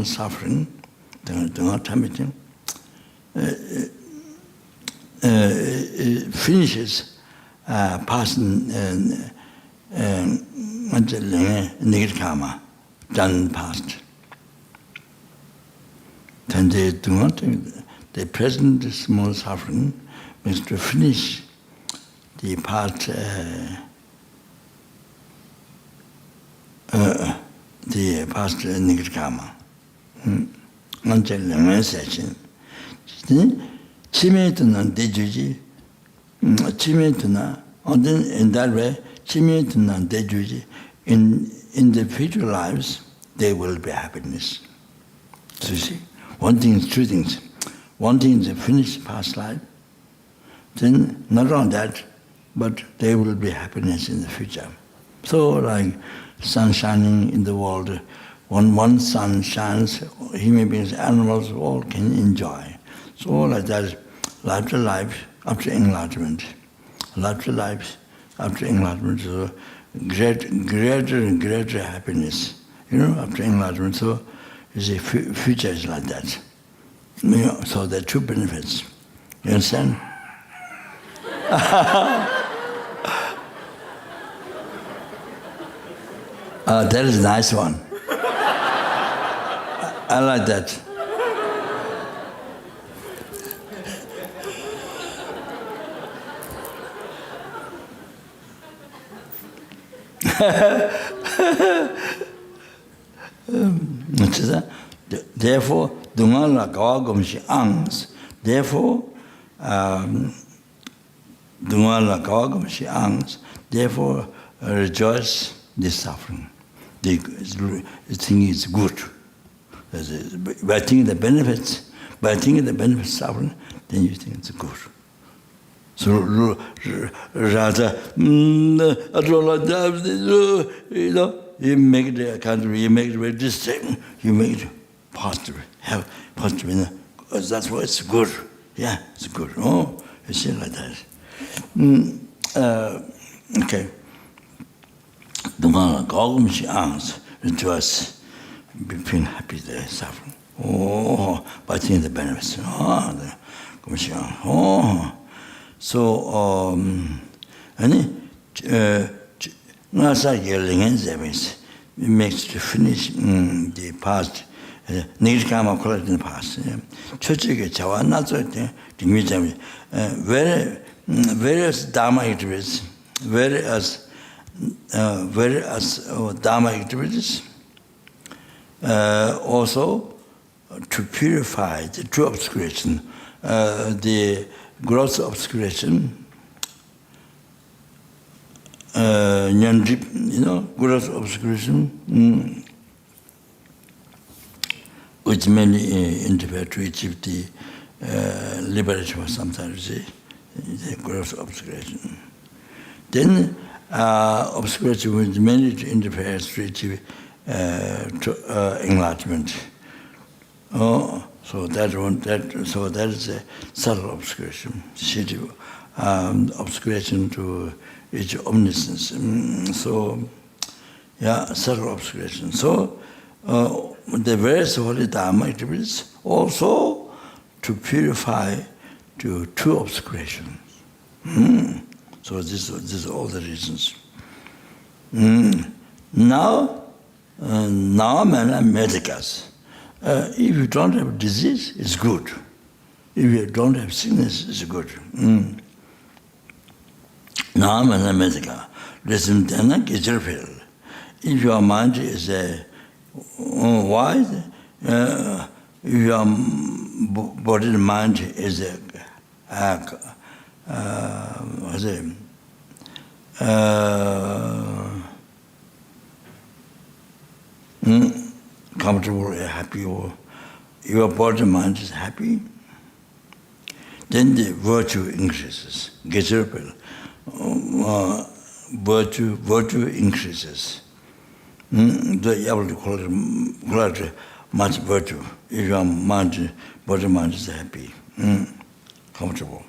small suffering, finishes passing negative karma, done past. Then they do not, the present small suffering means to finish the past, the past negative karma. Until the session. Chimetanan dejuji, chimetana, and then in that way, chimetanan dejuji, in the future lives, there will be happiness. So you see, one thing is two things. One thing is the finished past life, then not only that, but there will be happiness in the future. So like sun shining in the world, when one sun shines, human beings, animals, all can enjoy. So like that, life to life, after enlightenment. Life to life, after enlightenment, so greater and greater happiness. After enlightenment, so you see, future is like that. So there are two benefits. You understand? That is a nice one. I like that. Therefore, dungala kawagumshi angs. Therefore, dungala kawagumshi angs. Therefore, rejoice the suffering. The thing is good. By thinking the benefits, of suffering, then you think it's good. So rather, I don't like that, you make the country, you make it very distinct, you make it positive, have positive, that's why it's good. Yeah, it's good. Oh, you see like that. Okay. The Gogumshi answers, rejoice, being happy there, suffering. Oh, by thinking the benefits. Oh, the Gogumshi answers. Oh. So, it makes to finish the past, negative karma collected in the past. Various dharma activities, various dharma activities, also to purify the true obscuration, the gross obscuration, gross obscuration, which many interpret to achieve the liberation of sometimes, the gross obscuration. Then obscuration which many interpret to achieve enlightenment. So that is a subtle obscuration, obscuration to its omniscience. Subtle obscuration. So the various holy dharma activities also to purify to true obscurations. So this are all the reasons. Now medicas. If you don't have disease, it's good. If you don't have sickness, it's good. If your mind is wide, if your body and mind is comfortable or happy, or your body and mind is happy, then the virtue increases. Virtue increases. You're able to call it much virtue if your mind, body and mind is happy, comfortable.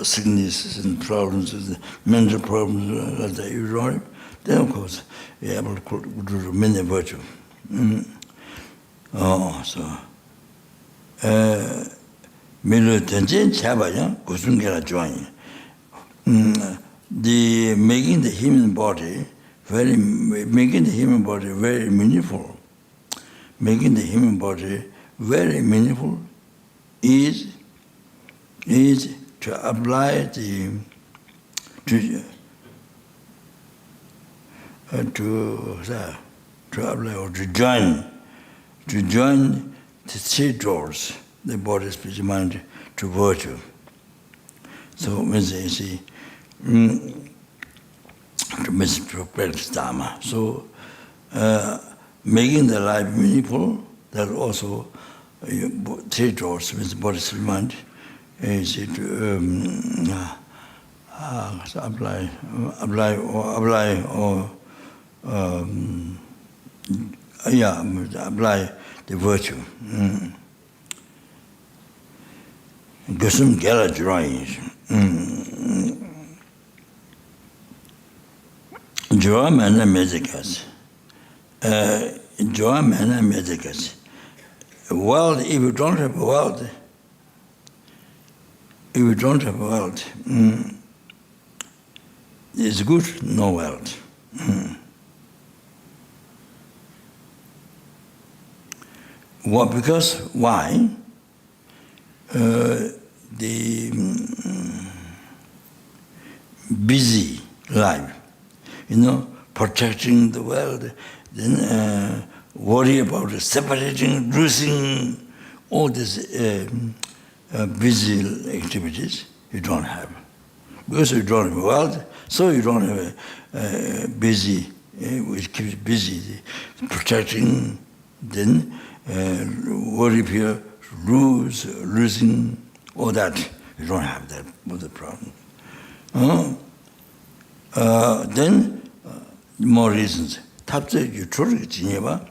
Sicknesses and problems, mental problems, like that, then of course you're able to do many virtue. So, Milu Tenjin Chabaya, Kusungera join. The making the human body very meaningful. Making the human body very meaningful is to apply to apply or to join the three doors, the body, speech, mind, to virtue. So, to practice Dharma. So, making the life meaningful, that also three doors with body, speech, mind, is to apply the virtue. Gusum Gela drawings. Joa mana medicas. Joa mana medicas. World, if you don't have a world, it's good, no world. Because why? The busy life, protecting the world, then worry about separating, losing, all these busy activities you don't have. Because you don't have a world, so you don't have a busy, which keeps busy, protecting, then worry here, losing, all that. You don't have that with the problem. Then, more reasons. Tabze you truly Geneva,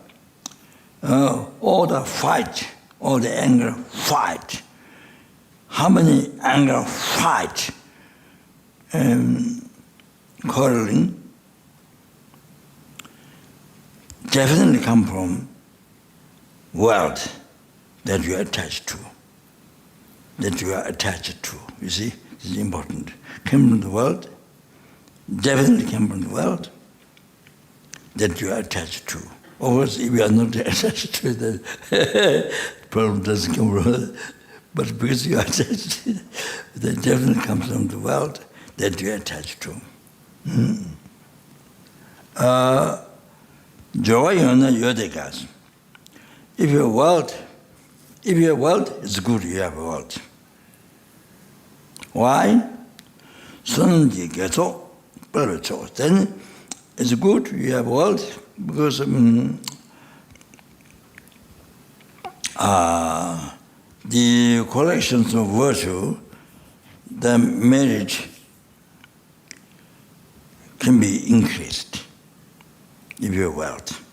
all the fight, all the anger fight. How many anger fight quarreling definitely come from world that you are attached to. You see, this is important. Came from the world, definitely came from the world that you are attached to. Of course, if you are not attached to it, the problem doesn't come from it. But because you are attached, that definitely comes from the world that you are attached to. Joy yodegas. If your world, it's good you have a world. Why? Then it's good you have a world because the collections of virtue, the merit can be increased if you have wealth.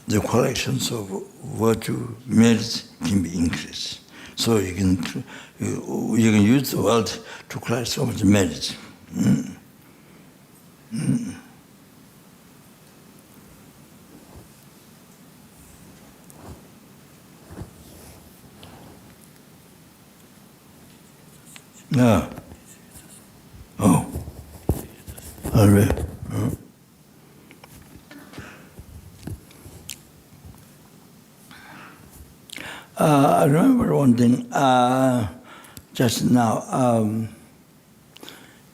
The collections of virtue, merit can be increased. So you can use the wealth to collect so much merit. Yeah. Oh. All right. I remember one thing just now.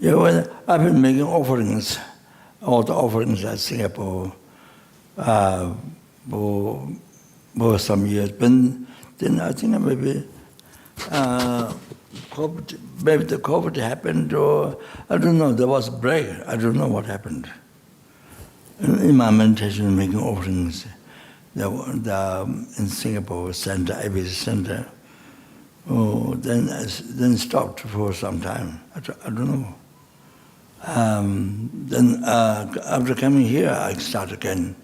When I've been making offerings, all the offerings at Singapore for some years. But then I think maybe the COVID happened, or I don't know. There was a break. I don't know what happened. In my meditation, making offerings. In Singapore center, IBC center, then stopped for some time. I don't know. Then after coming here, I start again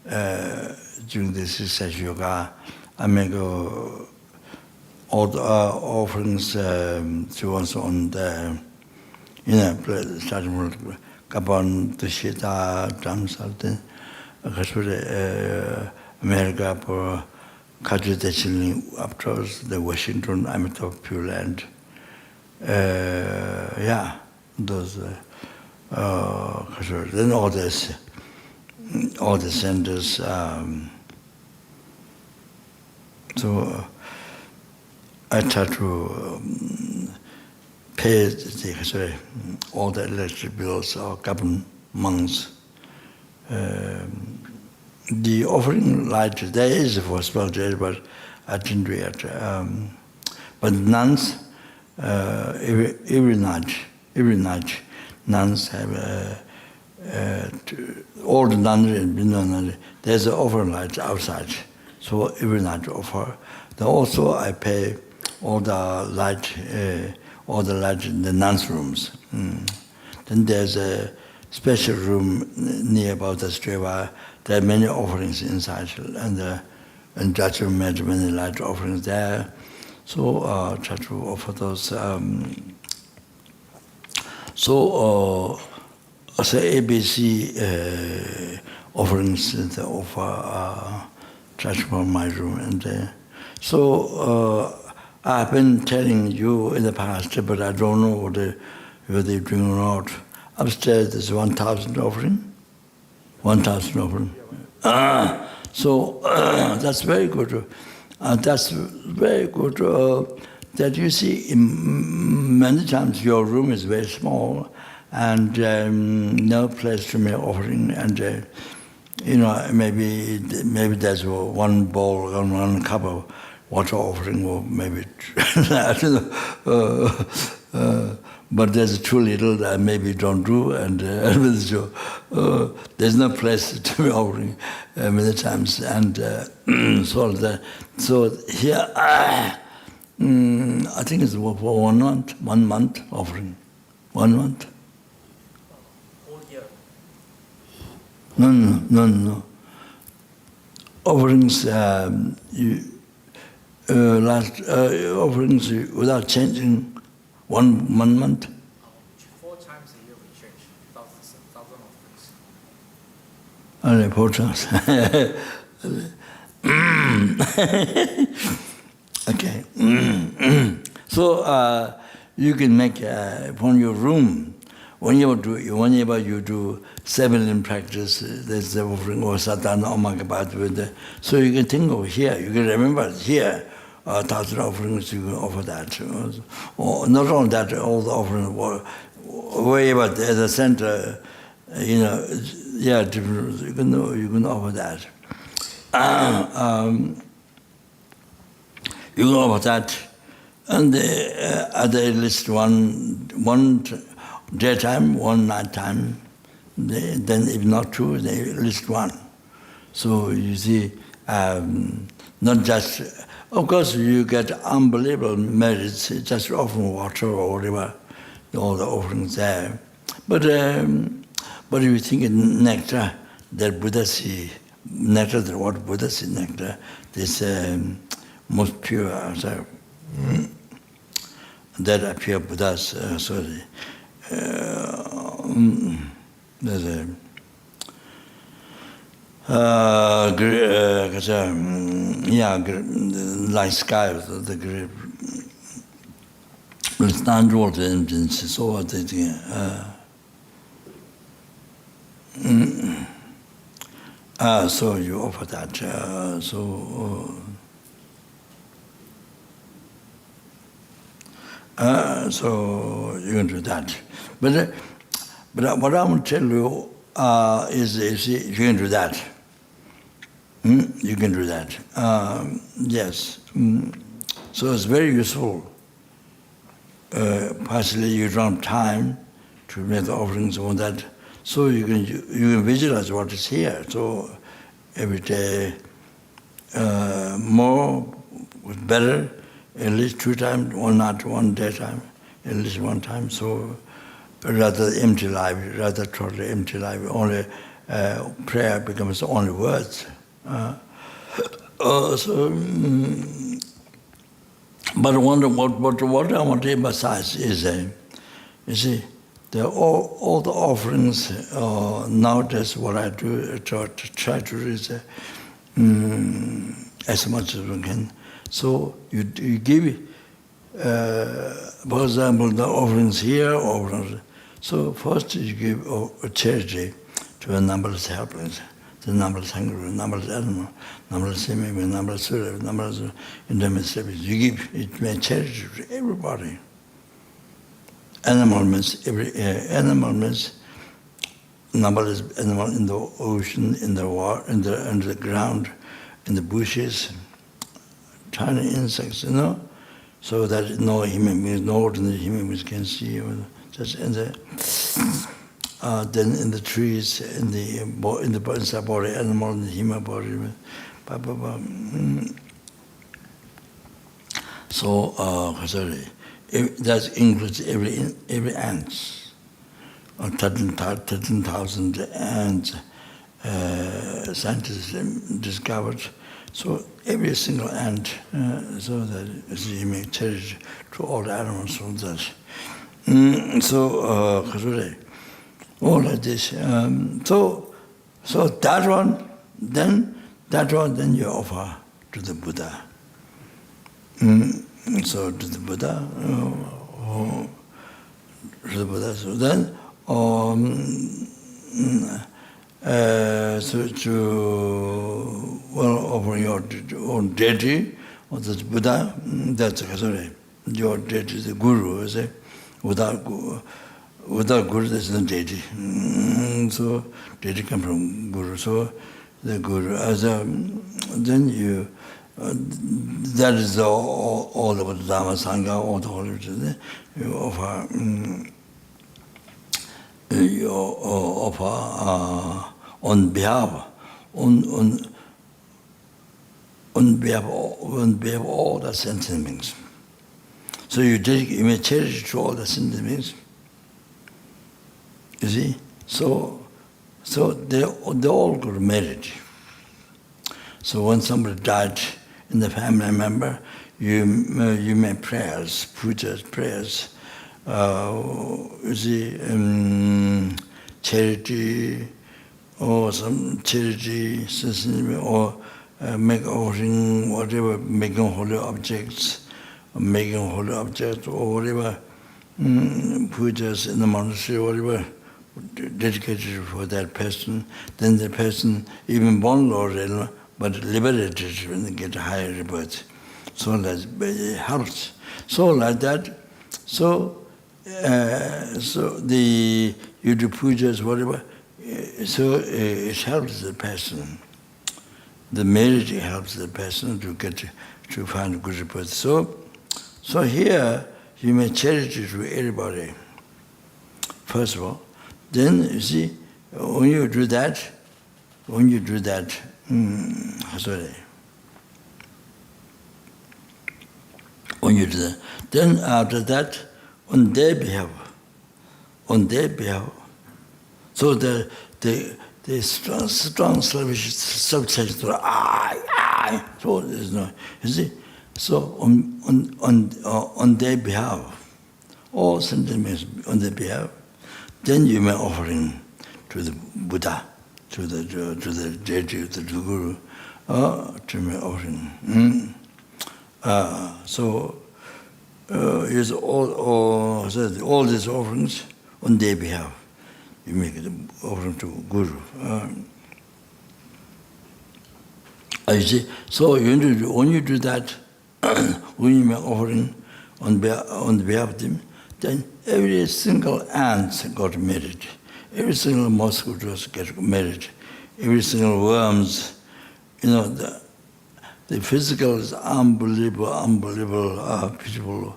during this success yoga. I make all the offerings to us on the starting with Gabon, Tushita, Dhamsalten. America for Kajute Chilling up towards the Washington, Amitabh Pure Land. Yeah, those. Then all the centers. So I try to pay all the electric bills or government months. The offering light there is for spiritual, but I didn't do it. But nuns, every night, nuns have all the nuns. There's an offering light outside, so every night offer. Then also I pay all the light in the nuns' rooms. Then there's a special room near about the street where there are many offerings inside, and Judge made many light offerings there. So try to offer those. So ABC offerings they offer touch from my room, and so I've been telling you in the past, but I don't know whether you're doing or not. Upstairs there's 1,000 offering. 1,000 offering. So that's very good. That's very good. That you see, many times your room is very small, and no place to make offering, and maybe there's one bowl and one cup of water offering, or maybe I don't know. But there's too little that maybe don't do, and there's no place to be offering many times, and so here I think it's for 1 month, 1 month offering, 1 month. Whole year. No. Offerings offerings without changing. One month? 4 times a year we change, 1,000 offerings. Only 4 times. Okay. So you can make from your room. Whenever you do 7 in practice, there's the offering or Satan Omagabat. So you can think of here. You can remember here. 1,000 offerings, you can offer that. Or not only that, all the offerings were way at the center, different, you can offer that. You can offer that, and at least one daytime, one nighttime, then if not 2, then at least 1. So you see, not just. Of course, you get unbelievable merits, just offering water or whatever, all the offerings there. But if you think in nectar, that Buddha see, nectar, what Buddha see nectar, this most pure, that appear Buddhas, there's a like sky, the great. Stand water engine, so what they do. So you offer that. So you can do that. But what I want to tell you is you can do that. You can do that. Yes. So it's very useful. Partially you don't have time to make the offerings on that. So you can visualize what is here. So every day more, better, at least 2 times, not one daytime, at least 1 time. So rather empty life, rather totally empty life. Only prayer becomes only words. But what I want to emphasize is, you see, all the offerings nowadays, what I do, try to do is as much as we can. So you give, for example, the offerings here, offerings. So first you give a charity to a numberless helpless, the numberless hungry, numberless animal, numberless human, numberless servant, numberless intimate service. You give it may charity to everybody. Animal means numberless animal in the ocean, in the water, under the ground, in the bushes, tiny insects, so that no human beings, no ordinary human beings can see. Just in the then in the trees, in the inside body, animal, in the human body. So that includes every ant. 13,000 ants scientists discovered. So every single ant, so that you make charity to all the animals from that. All of this. So that one, then you offer to the Buddha. So to the Buddha, so then, so to offer your own deity, or the Buddha, that's your deity, the Guru, is it? Without Guru, there's no deity. So deity comes from Guru. So the Guru, then you. That is all about Dhamma Sangha, all the holy religion. You offer, on behalf of all the sentient beings. So you may cherish to all the sentient beings. You see, so they all got married. So when somebody died in the family member, you make prayers, pujas, prayers. You see, charity, or some charity, or make offering, whatever, making holy objects, or whatever, pujas in the monastery, whatever, dedicated for that person. Then the person, even born Lord, but liberated when they get a higher rebirth. So that it helps. So like that, so you do pujas, whatever, so it helps the person. The marriage helps the person to find a good rebirth. So here you may charity to everybody, first of all. Then you see, when you do that, when you do that, then after that, on their behalf, so the strong selfish subtext, so there's no, you see, so on their behalf, all sentiments on their behalf, then you may offering to the Buddha, to the deity, to the Guru, to me offering. Use all these offerings on their behalf. You make it offering to Guru. You see, so when you do that, when you make offering on behalf of them, then every single ant got married. Every single mosquitoes get married. Every single worms, the physical is unbelievable, beautiful.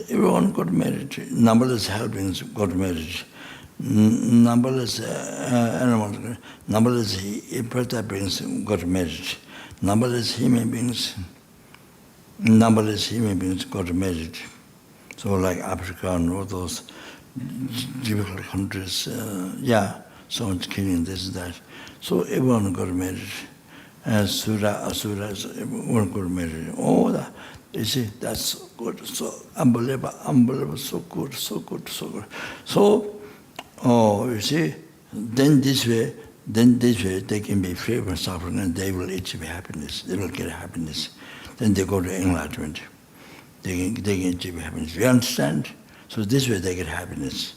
Everyone got married. Numberless helpings got married. Numberless animals, numberless earth beings got married. Numberless human beings got married. So like Africa and all those difficult countries, someone's killing this and that. So everyone got married. And Asuras, everyone got married. All that. You see, that's so good, so unbelievable, so good. So Oh, you see, then this way they can be free from suffering and they will achieve happiness. They will get happiness. Then they go to enlightenment. They can achieve happiness. You understand? So this way they get happiness.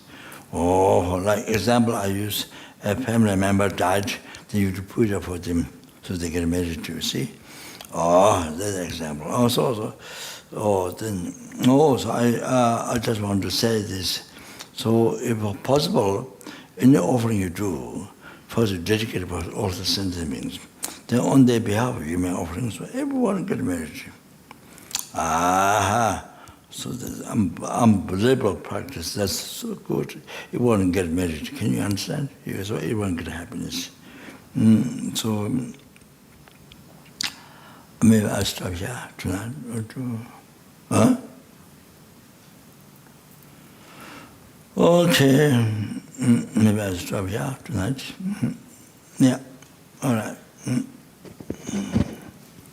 Oh, like example I use, a family member died, then you do puja for them, so they get married to you, see? Oh, that's an example. So I just want to say this. So if possible, any offering you do, first you dedicate it for all the sentiments. Then on their behalf you make offerings, so everyone get married. So that's unbelievable practice. That's so good. Everyone get married. Can you understand? So everyone get happiness. So maybe I stop here tonight or two. Huh? Okay. Maybe I stop here tonight. Yeah. All right.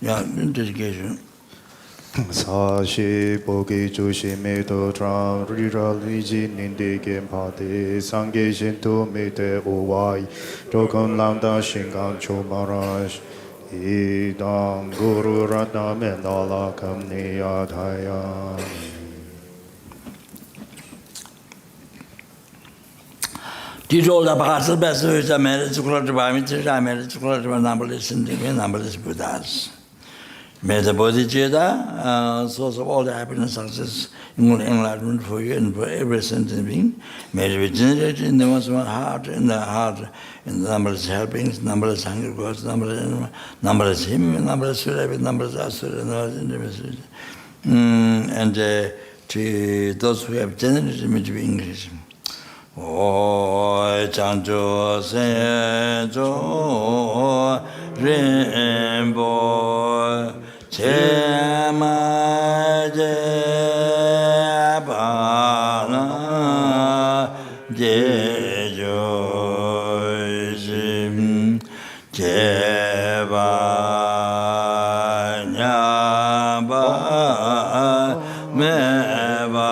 Yeah, dedication. 사시 보기 조심에도 참 리라리지 닌디겐 파데 상계신토 메데 오와이 조금 람다 신강 초마라시 이당 구루라다 멘달라 감니야다야 Dijola Bhasa Basa marriage Kulatavamitra, marriage Kulatava numberless and numberless Buddhas. May the Bodhicitta, source of all the happiness, success, enlightenment for you and for every sentient being, may it be generated in the one's heart, in the numberless helpings, numberless hunger gods, numberless hymn, numberless spirit, numberless asura, and to those who have generated may be increased. O Chancho Sencho Rinpo Chema Jebana Jejo Jim Jeba Nyaba Meba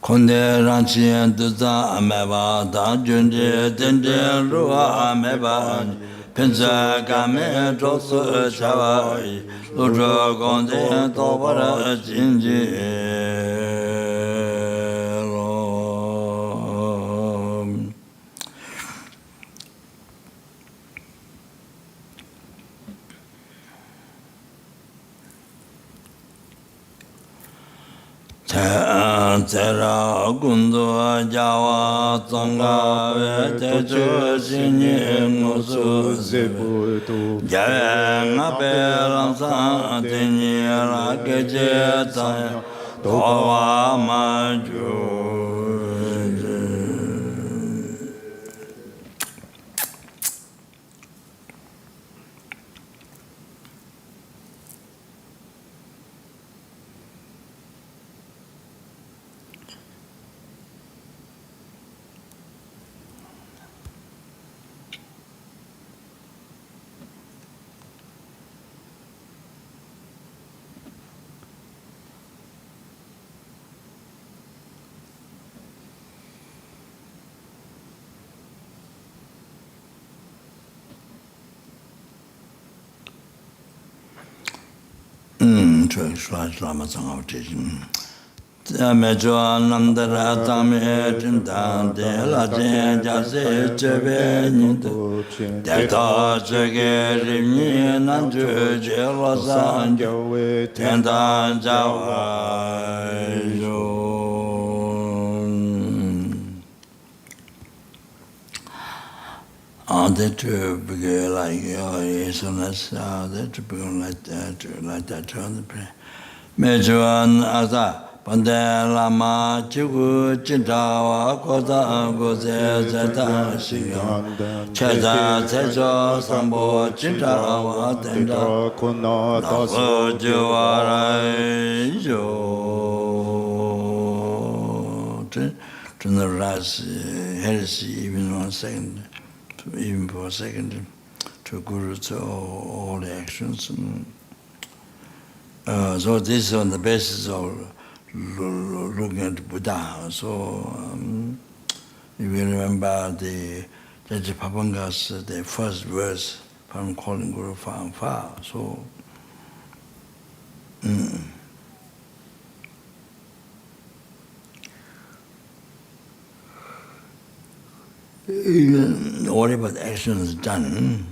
Konde ranchi duza ameba da junje dende ruwa ameba pensa game josu chawa lujo konde tobara jinji Tera Gundo Jawa Tsanga Techo Shinye Musu 제보도 Jaya Pelamsa Tenye Rakeche Tsaya Towa Maju Lama Sangam Mejo Nandara Tame Tintan De La Jen Jase Chebe Nindu Deta Chege Rimni Nanju Jelo Sanjo Tendan Jawa that to begin like isness, that to begin like that on the prayer. Mejuan Asa. Pandelama Chigu Chintawa Kota Gose Zeta Shiyon Cheza Tejo Sambo Chintawa Tenda Nago Jiwara Jo to the last heresy even 1 second, even for a second, to Guru to all the actions. So this is on the basis of looking at Buddha. So you will remember the Papanga's the first verse from calling Guru from far. So whatever the action is done,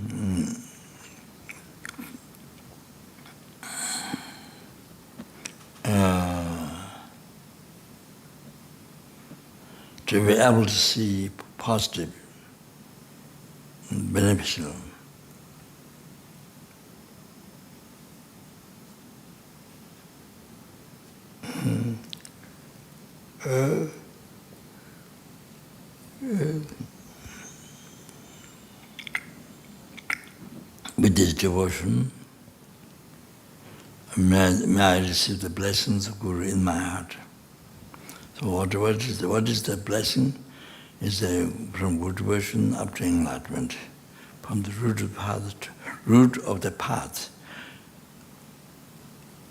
to be able to see positive, beneficial. With this devotion, may I receive the blessings of Guru in my heart. So what is the blessing? Is from good devotion up to enlightenment, from the root of the path,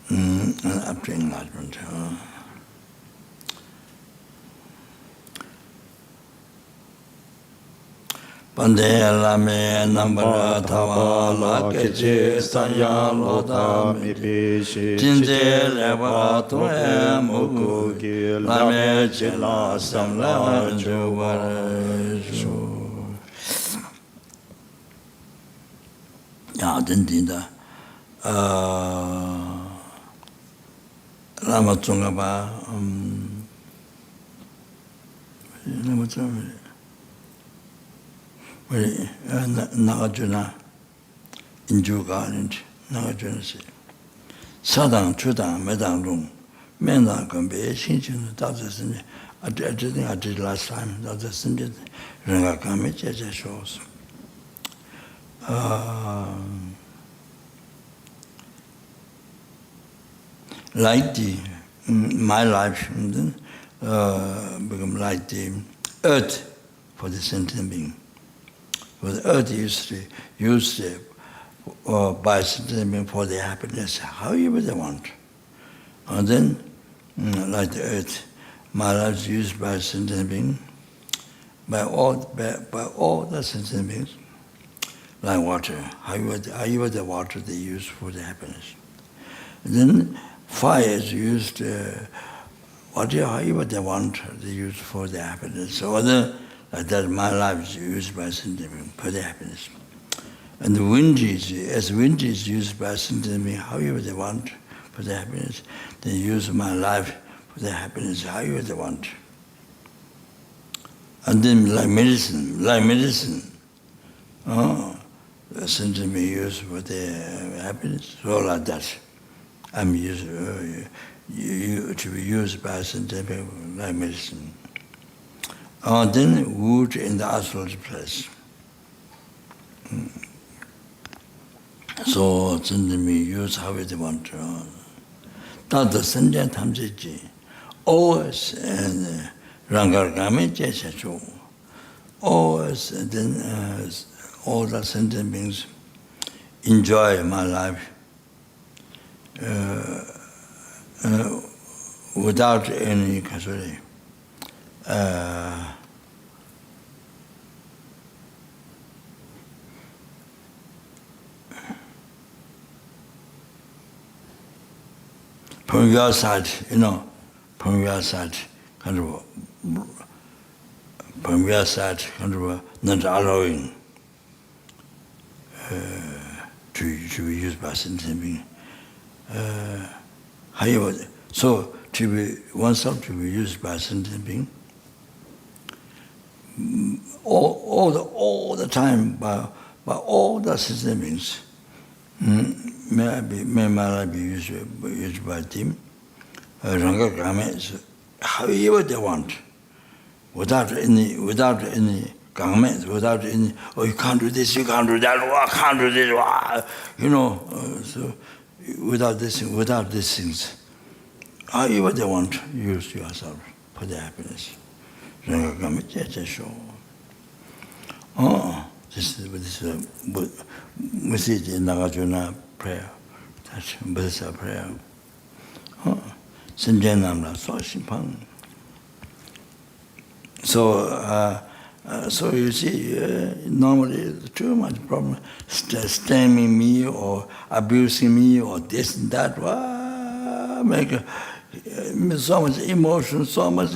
and up to enlightenment. Pandela me nambara thawa la keche sanya lota mi pishi jinje leva tuwe mugu ki la me chila samla juvareshu. Ya dindinda Lama Tsongaba Lama Tsongaba Nagarjuna Injuga Nagarjuna si Sadang, Chudang, Medang Lung, Mendang Gombe, Shinchin, Dazas, I did last time, Dazas, Rangakame, Jeja shows. Like my life, become like the earth for the sentient being. For the earth used by sentient being for their happiness, however they want. And then, like the earth, my life is used by sentient being, by all the sentient beings, like water. However the water they use for their happiness. And then fire is used, however they want, they use for their happiness. So like that, my life is used by sentient being for their happiness. And the wind is used by sentient being, however they want, for their happiness. They use my life for their happiness, however they want. And then like medicine, the sentient being used for their happiness. So like that, I'm used to be used by sentient being like medicine. Then wood in the astral place. So sentient being use however they want to. That's the sentient tamseji. Always and rangargame jesachu. Always then all the sentient beings enjoy my life without any casualty. From your side, from your side, kind of not allowing to be used by sentient being. However, so oneself to be used by sentient being, all the time by all the systems. May be used by them. Ranga garments, however they want, without any garments, without any, oh, you can't do this, you can't do that, oh, I can't do this, so without these things. However they want, use yourself for their happiness. Ranga garments, yes, sure. Oh, this is message in Nagarjuna prayer. That's Buddhist prayer. Oh, Sanjanamla, so simpang. So you see, normally too much problem, stemming me or abusing me or this and that. Make so much emotion, so much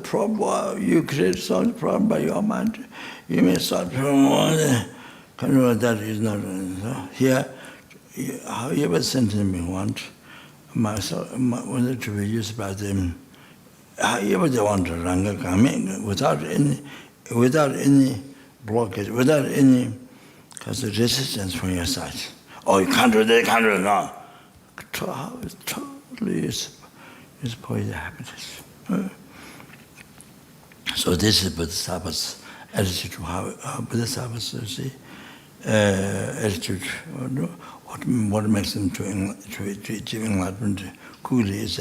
problem. You create so much problem by your mind. You may solve problem. Control that is not here. However sentiment we want, wanted to be used by them. However they want to ranga coming without any blockage, without any resistance from your side. Oh, you can't do that, you can't do that. No. It's totally is for your happiness. So this is Bodhisattva's attitude, how Bodhisattva's attitude, what makes them to achieve enlightenment quickly is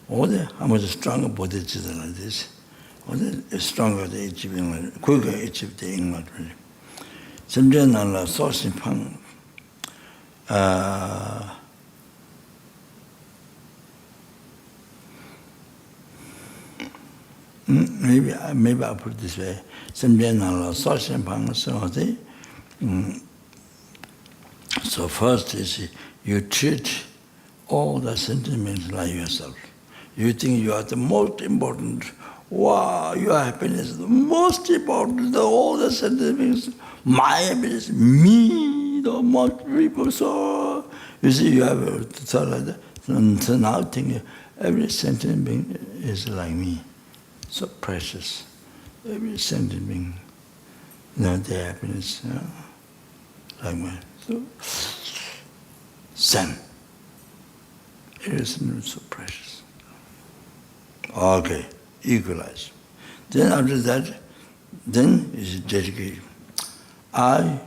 how much stronger Bodhisattva like this, the stronger they achieve enlightenment, quicker achieve the enlightenment. Samjana so simpang. Maybe I'll put it this way. So first is you treat all the sentiments like yourself. You think you are the most important. Wow, your happiness is the most important. All the sentiments, my happiness, me, the most people. So you see, you have to thought like that. So now think every sentiment is like me. So precious. Every sentient being, their happiness, like mine. So, Zen. It is so precious. Okay, equalize. Then after that, then is dedicated. I,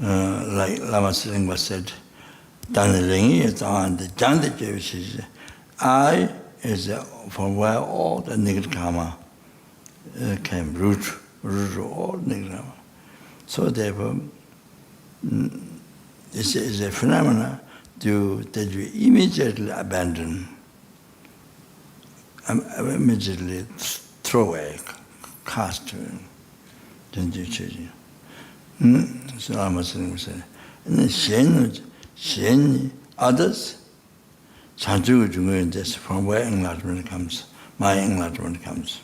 like Lama Tsongkhapa said, I is from where all the negative karma came, root all negative karma. So therefore, this is a phenomena that you immediately abandon, immediately throw away, cast. So Lama Tsongkhapa said, and then others, this from where enlightenment comes, my enlightenment comes.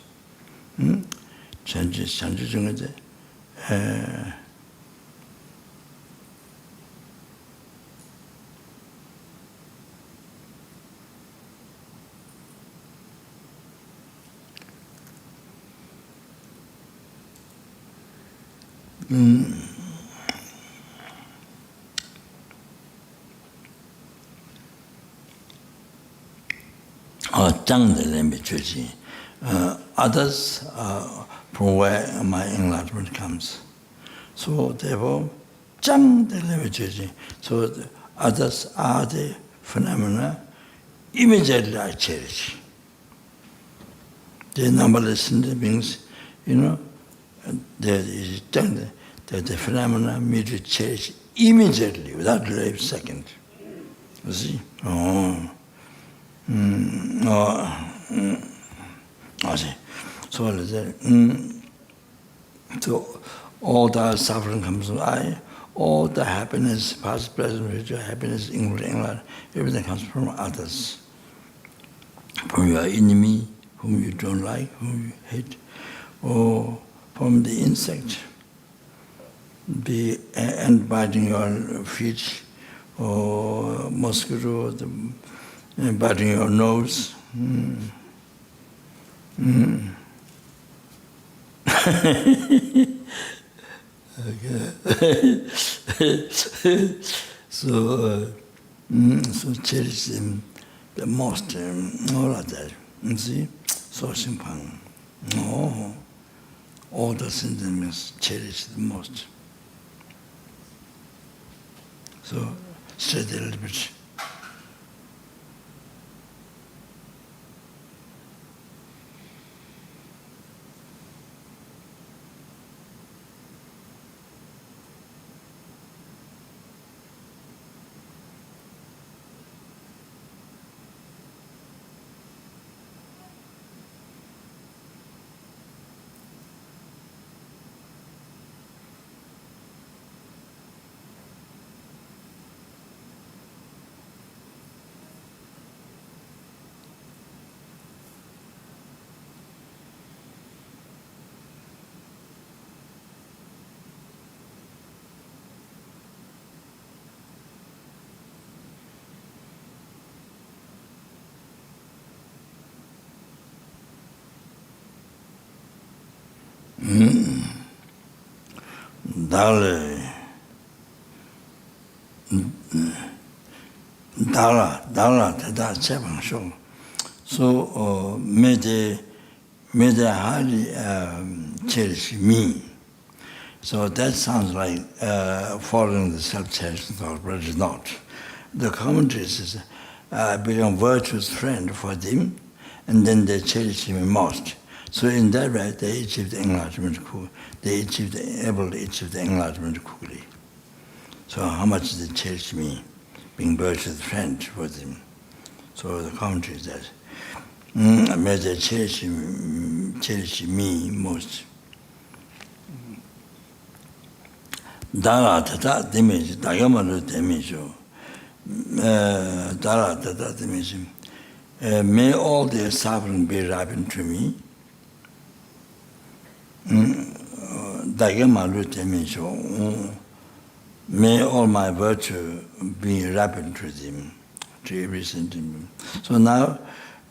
Others from where my enlightenment comes. So therefore, so the others are the phenomena immediately I cherish. The numberless beings, there is the phenomena me to cherish immediately, without delay of second. You see? So all the suffering comes from I, all the happiness, past, present, future, happiness, including life, everything comes from others. From your enemy, whom you don't like, whom you hate, or from the insect, and biting your feet, or mosquito, biting your nose. So, so cherish him the most, all of that. You see, so simple. Oh, all the sentiments cherish the most. So, study a little bit. Dala, Tada Chapang Show. So, may they highly cherish me. So that sounds like following the self-cherish thought, but it's not. The commentary says, become virtuous friend for them, and then they cherish him most. So in that way, they achieve the enlightenment quickly. They able to achieve the enlightenment quickly. So how much they cherish me, being virtuous friend for them. So the commentary says, may they cherish me most. Dara tata dimension, Dagamaru dimension, Dara tata dimension. May all their suffering be ripened to me. Dagamaru dimension. May all my virtue be ripened to them, to every sentiment. So now,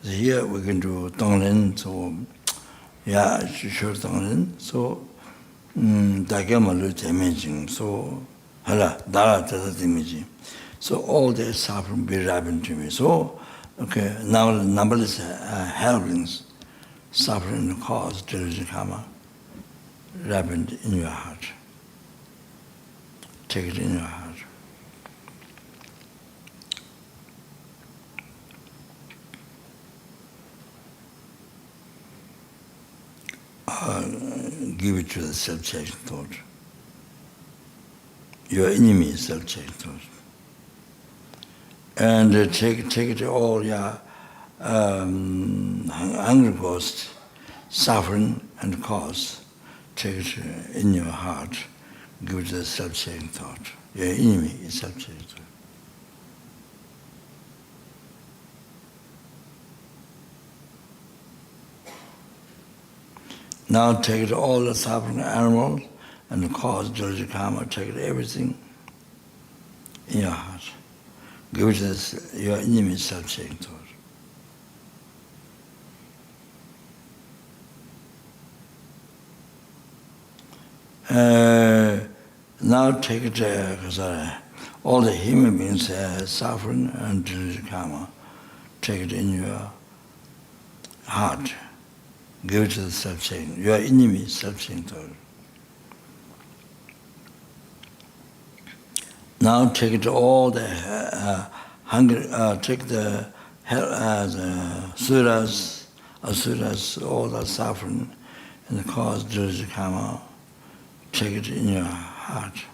here we can do Dongren, so, yeah, sure Dongren, so, Dagamalu dimension, so, hala, Dara Tata dimension. So all their suffering be ripened to me. So, okay, now the numberless helplings, suffering cause, delusion karma, ripened in your heart. Take it in your heart. Give it to the self-checking thought. Your enemy is self-checking thought. And take it all your hunger cost, suffering and cause. Take it in your heart. Give it to the self-checking thought. Your enemy is self-checking thought. Now take it all the suffering animals and the cause, delusion karma, take it everything in your heart. Give it to your enemy self-checking thought. Now take it, all the human beings suffering and delusion karma, take it in your heart. Give it to the self-checking, your enemy self-checking thought. Now take it to all the hunger, take the suras, asuras, all the suffering and the cause, delusion karma, take it in your heart.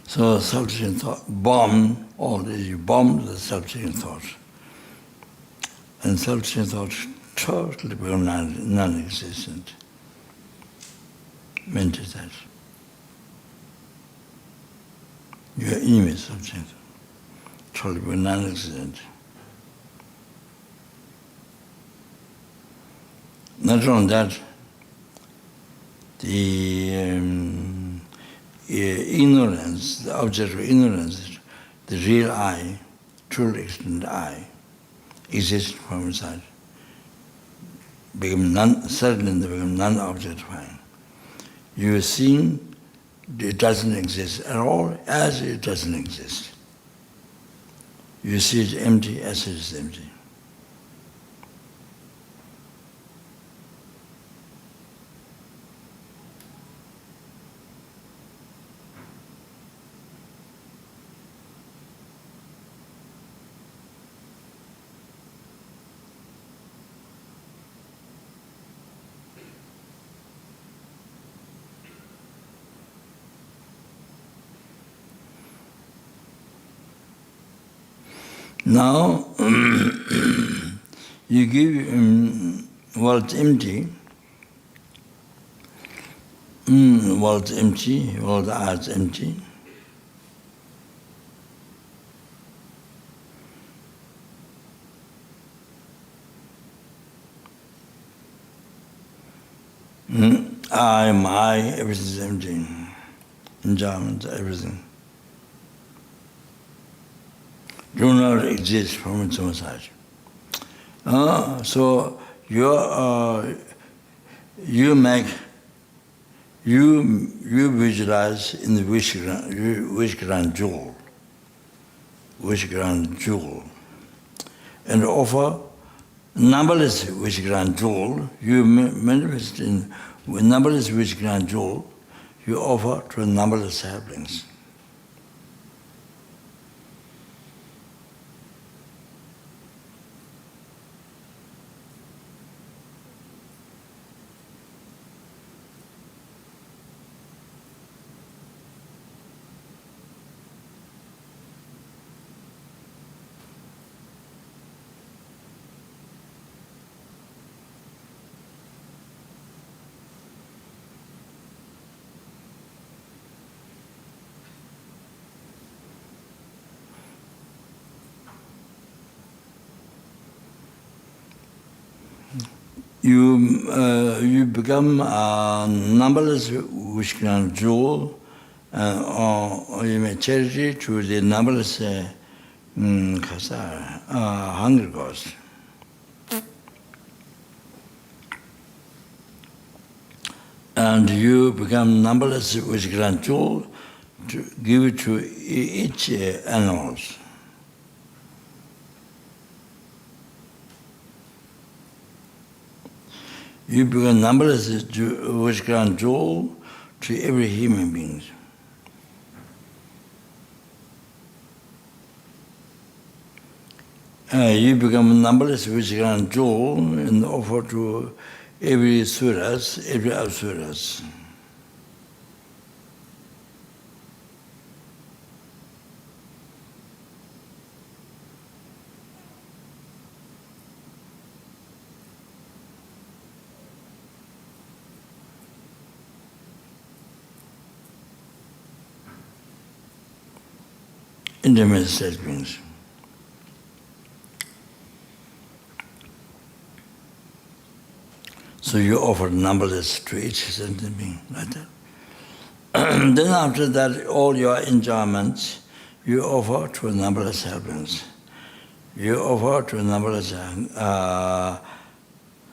So self-seeking thought, bomb all this, you bomb the self-seeking thoughts. And self-seeking thoughts totally become non-existent. Mental that. Your image self-seeking thought, totally become non-existent. Not only that, the ignorance, the object of ignorance, the real I, truly existent I, exists from inside. Suddenly they become non-objectifying. You are seeing it doesn't exist at all as it doesn't exist. You see it empty as it is empty. Now, you give world empty, world empty, world arts empty. I, my, everything is empty. Enjoyment, everything. Do not exist from its own side. So you visualize in the wish grand jewel, and offer numberless wish grand jewel. You manifest in numberless wish grand jewel. You offer to numberless saplings. You become numberless wish grand jewel, or you may charity to the numberless hunger gods. And you become numberless wish grand jewel to give it to each animals. You become numberless wish grand jewel to every human being. You become numberless wish grand jewel and offer to every suras, every asuras. Intermediate state beings. So you offer numberless to each sentient being, like that. Then after that, all your enjoyments, you offer to numberless helpings. You offer to numberless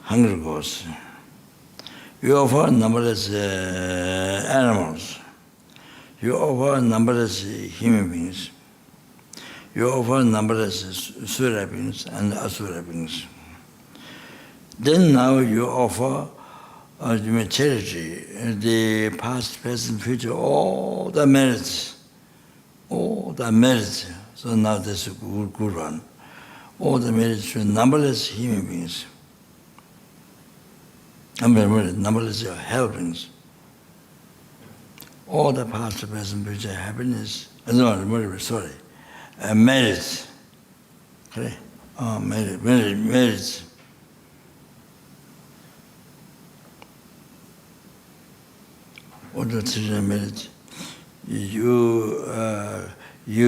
hunger ghosts. You offer numberless animals. You offer numberless human beings. You offer numberless sura beings and asura beings. Then now you offer charity, the past, present, future, all the merits. So now that's a good one. All the merits to numberless human beings. numberless helpings. All the past, present, future happiness. Sorry, merits. Okay? Merits. What is merit? You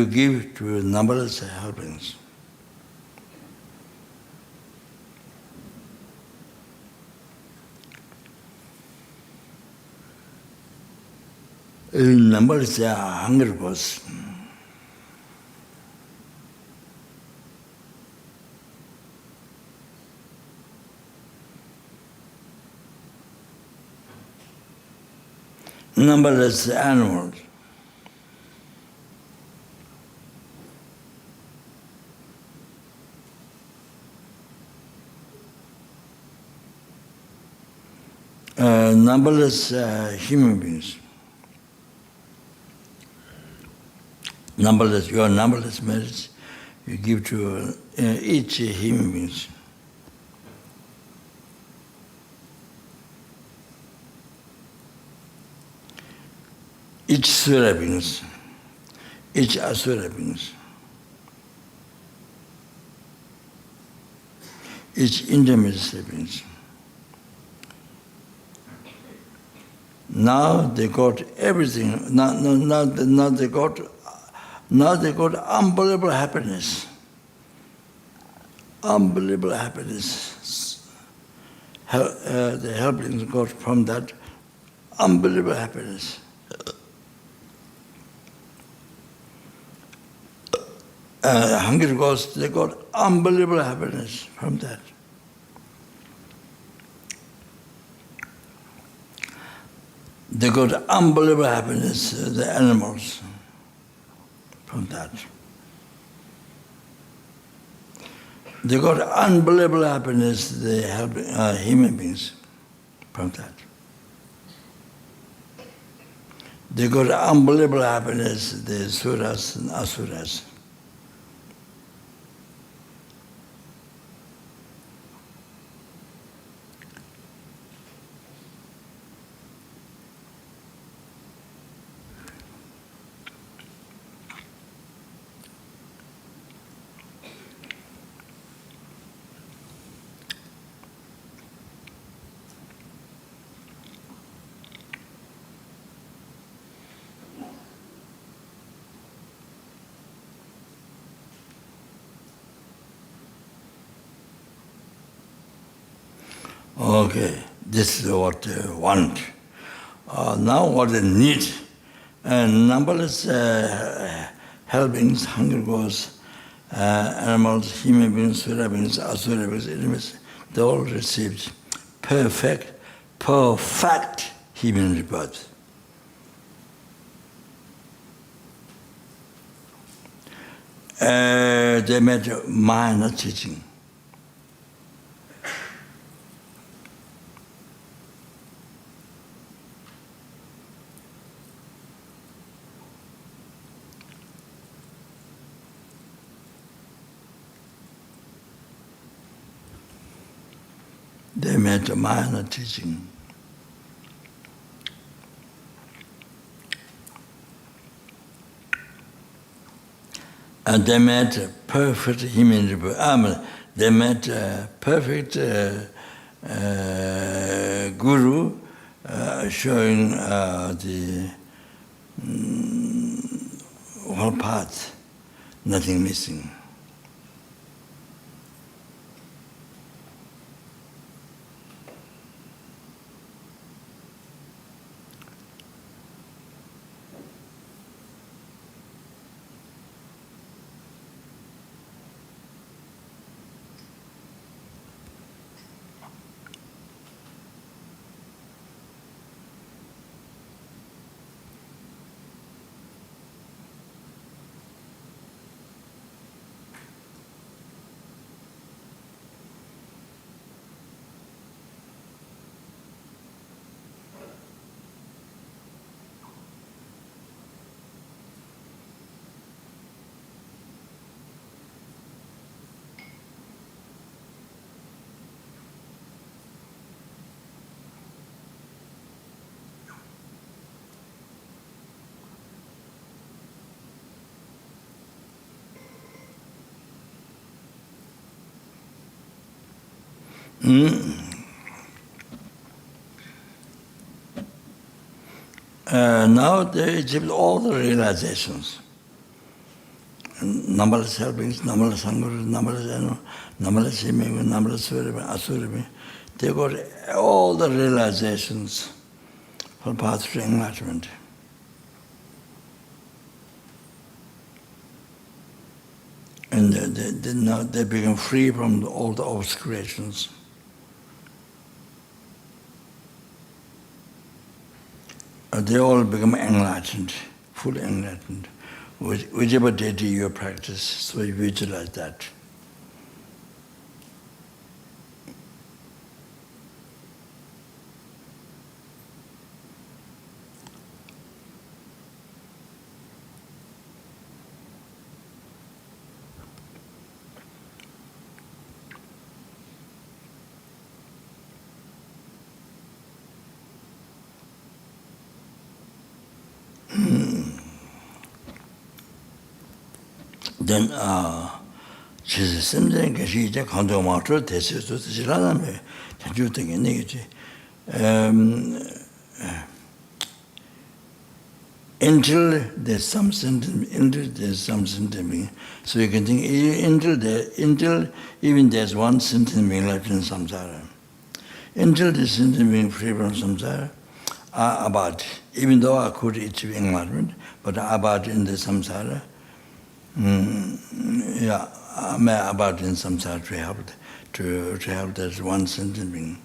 give to numberless helpings. Numberless hunger was. Numberless animals. Numberless human beings. Your numberless merits you give to each human being. Each Sura beings, each Asura beings, each intermediate beings. Now they got everything. Now they got unbelievable happiness. Unbelievable happiness. The helplings got from that unbelievable happiness. Hungry ghosts, they got unbelievable happiness from that. They got unbelievable happiness, the animals, from that. They got unbelievable happiness, the human beings, from that. They got unbelievable happiness, the suras and asuras. Okay, this is what they want. Now what they need, numberless helpings, hunger ghosts, animals, human beings, sura beings, asura beings, they all received perfect human rebirth. They met minor teaching. They met a minor teaching. And they met a perfect human rebirth. They met a perfect guru showing the whole path, nothing missing. Now they achieved all the realizations. Numberless helpings, numberless hungers, numberless himing, numberless asurimi. They got all the realizations for path to enlightenment. And now they become free from all the obscurations. They all become enlightened, fully enlightened. Whichever deity you practice, so you visualize that. Then, she's something she is a condomator, this is to the Jiraname, you think in it. Until there's some sentiment, so you can think until even there's one sentiment left in samsara. Until the sentiment free from samsara, about, even though I could achieve enlightenment, but about in the samsara, I'm about in samsara to help that one sentiment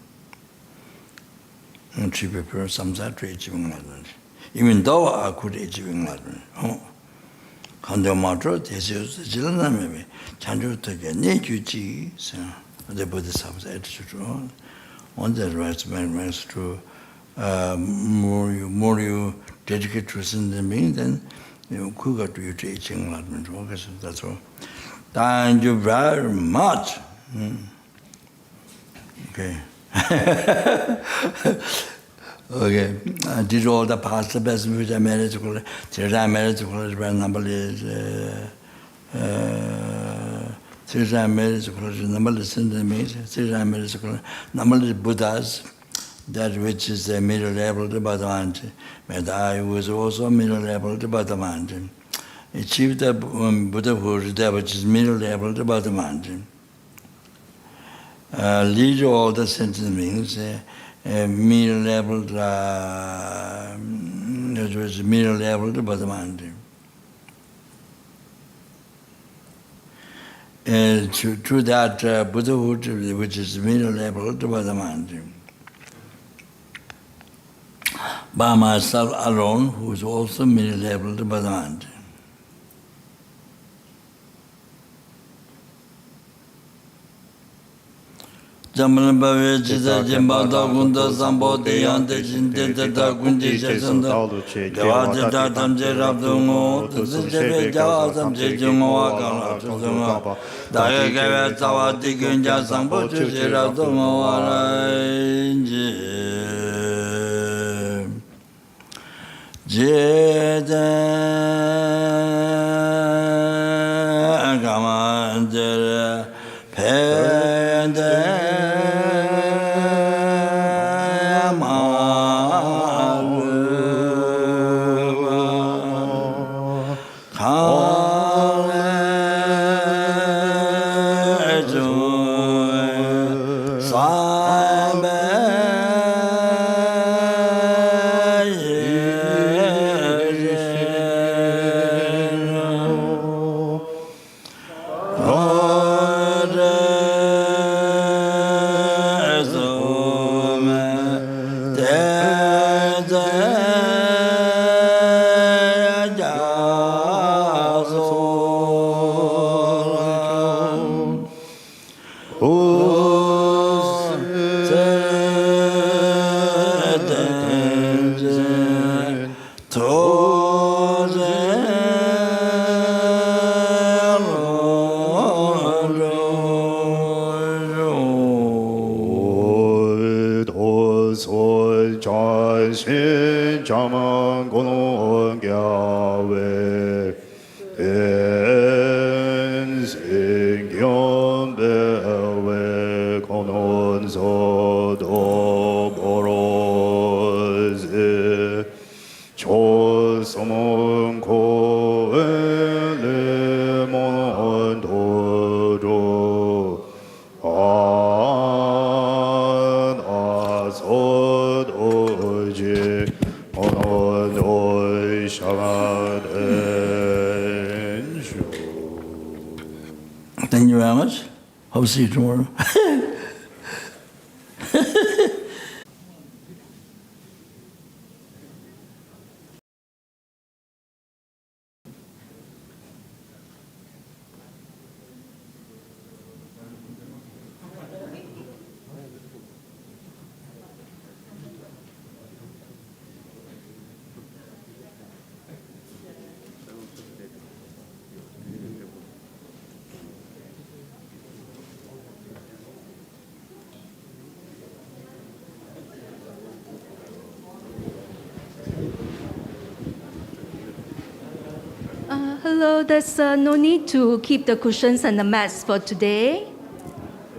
to prepare samsara to achieve enlightenment. Even though I could achieve enlightenment. Kandomato, this is the Jilaname, Chanju to get Nejuji, the Bodhisattva's attitude on the right man to more you dedicate to sentiment, then you could to your teaching enlightenment. That's all. Thank you very much. Okay. Okay, I did all the past the best which I managed to collect. I managed to collect numberless I managed to collect numberless sentiments, I managed to collect numberless Buddhas, that which is the middle level to Bhagavan. But I was also middle level to Bhagavan. Achieved the Buddhahood, that which is middle level to Bhagavan. Lead all the sentiments. Middle level, it was middle level to Bhagavan. To that Buddhahood, which is middle level to Bhagavan. By myself alone, who is also middle level to Bhagavan. Jamban Bave Jisa Jimbada Gunda Sambo Deyante Jinte Tata Kunji Jasanda Gawata Tamje Rabdungo Tuzebe Jawa Tamje Jungo Akala Tuzunga Daya Gava Tawati Gunja Sambo Tuzi Rabdungo Arainji Jede Gamandere Pede 소도 보로즈 조소문 고엘레 몬도로 아나소도지 오노도 샤가덴슈. Thank you very much. Hope to see you tomorrow. Hello, there's no need to keep the cushions and the mats for today.